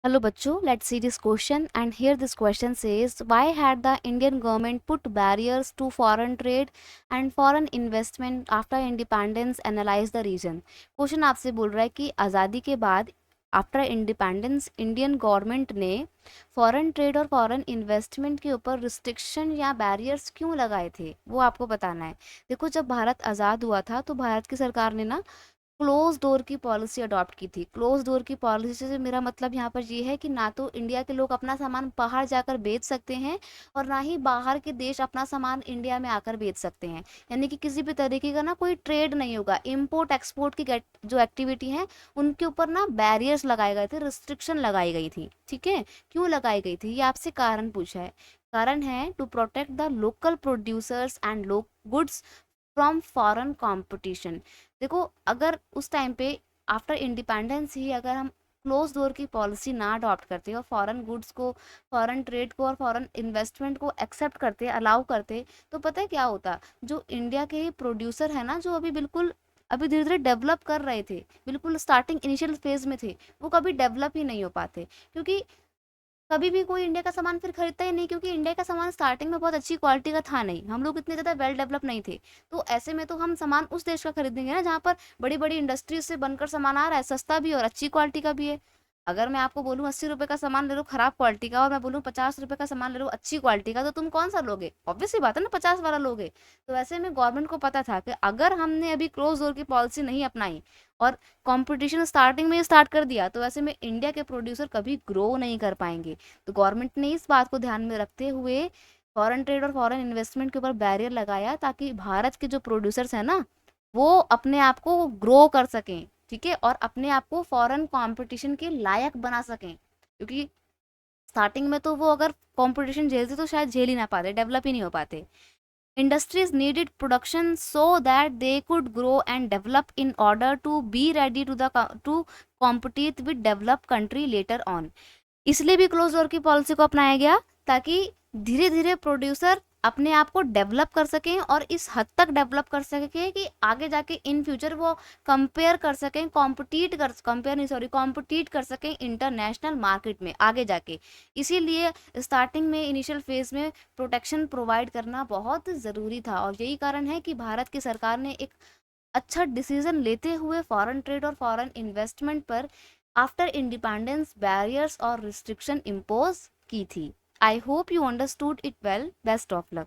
Hello bachcho, let's see this question, and here this question says, why had the Indian government put barriers to foreign trade and foreign investment after independence? Analyze the reason. Question आपसे बोल रहा है कि आज़ादी के बाद after independence Indian government ने foreign trade और फॉरेन इन्वेस्टमेंट के ऊपर रिस्ट्रिक्शन या बैरियर्स क्यों लगाए थे, वो आपको बताना है। देखो, जब भारत आज़ाद हुआ था तो भारत की सरकार ने ना क्लोज डोर की पॉलिसी अडॉप्ट की थी। क्लोज डोर की पॉलिसी से मेरा मतलब यहाँ पर ये है कि ना तो इंडिया के लोग अपना सामान बाहर जाकर बेच सकते हैं और ना ही बाहर के देश अपना सामान इंडिया में आकर बेच सकते हैं। यानी कि किसी भी तरीके का ना कोई ट्रेड नहीं होगा। इम्पोर्ट एक्सपोर्ट की जो एक्टिविटी है उनके ऊपर ना बैरियर्स लगाए गए थे, रिस्ट्रिक्शन लगाई गई थी। ठीक है, क्यों लगाई गई थी ये आपसे कारण पूछा है। कारण है to protect the local producers and low goods from foreign competition. देखो, अगर उस टाइम पे आफ्टर इंडिपेंडेंस ही अगर हम क्लोज डोर की पॉलिसी ना अडॉप्ट करते और फॉरेन गुड्स को, फॉरेन ट्रेड को और फॉरेन इन्वेस्टमेंट को एक्सेप्ट करते, अलाउ करते, तो पता है क्या होता। जो इंडिया के ही प्रोड्यूसर है ना, जो अभी धीरे धीरे डेवलप कर रहे थे, बिल्कुल स्टार्टिंग इनिशियल फेज में थे, वो कभी डेवलप ही नहीं हो पाते। क्योंकि कभी भी कोई इंडिया का सामान फिर खरीदता ही नहीं, क्योंकि इंडिया का सामान स्टार्टिंग में बहुत अच्छी क्वालिटी का था नहीं, हम लोग इतने ज़्यादा वेल डेवलप नहीं थे। तो ऐसे में तो हम सामान उस देश का खरीदेंगे ना जहाँ पर बड़ी बड़ी इंडस्ट्रीज से बनकर सामान आ रहा है, सस्ता भी और अच्छी क्वालिटी का भी है। अगर मैं आपको बोलूँ 80 रुपए का सामान ले लो खराब क्वालिटी का, और मैं बोलूँ 50 रुपए का सामान ले लो अच्छी क्वालिटी का, तो तुम कौन सा लोगे? ऑब्वियस सी बात है ना, 50 वाला लोगे। तो ऐसे में गवर्नमेंट को पता था कि अगर हमने अभी क्लोज डोर की पॉलिसी नहीं अपनाई और कंपटीशन स्टार्टिंग में ही स्टार्ट कर दिया, तो ऐसे में इंडिया के प्रोड्यूसर कभी ग्रो नहीं कर पाएंगे। तो गवर्नमेंट ने इस बात को ध्यान में रखते हुए फॉरेन ट्रेड और फॉरेन इन्वेस्टमेंट के ऊपर बैरियर लगाया, ताकि भारत के जो प्रोड्यूसर्स हैं ना, वो अपने आप को ग्रो कर सकें। ठीक है, और अपने आप को फॉरेन कंपटीशन के लायक बना सकें। क्योंकि स्टार्टिंग में तो वो अगर कंपटीशन झेलते तो शायद झेल ही ना पाते, डेवलप ही नहीं हो पाते। Industries needed production so that they could grow and develop in order to be ready to compete with developed country later on। इसलिए भी क्लोज डोर की पॉलिसी को अपनाया गया, ताकि धीरे धीरे प्रोड्यूसर अपने आप को डेवलप कर सकें और इस हद तक डेवलप कर सकें कि आगे जाके इन फ्यूचर वो कंपेयर कर सकें, कॉम्पिटिट कर सकें इंटरनेशनल मार्केट में आगे जाके। इसीलिए स्टार्टिंग में इनिशियल फेज में प्रोटेक्शन प्रोवाइड करना बहुत ज़रूरी था, और यही कारण है कि भारत की सरकार ने एक अच्छा डिसीजन लेते हुए फॉरेन ट्रेड और फॉरेन इन्वेस्टमेंट पर आफ्टर इंडिपेंडेंस बैरियर्स और रिस्ट्रिक्शन इम्पोज की थी। I hope you understood it well. Best of luck.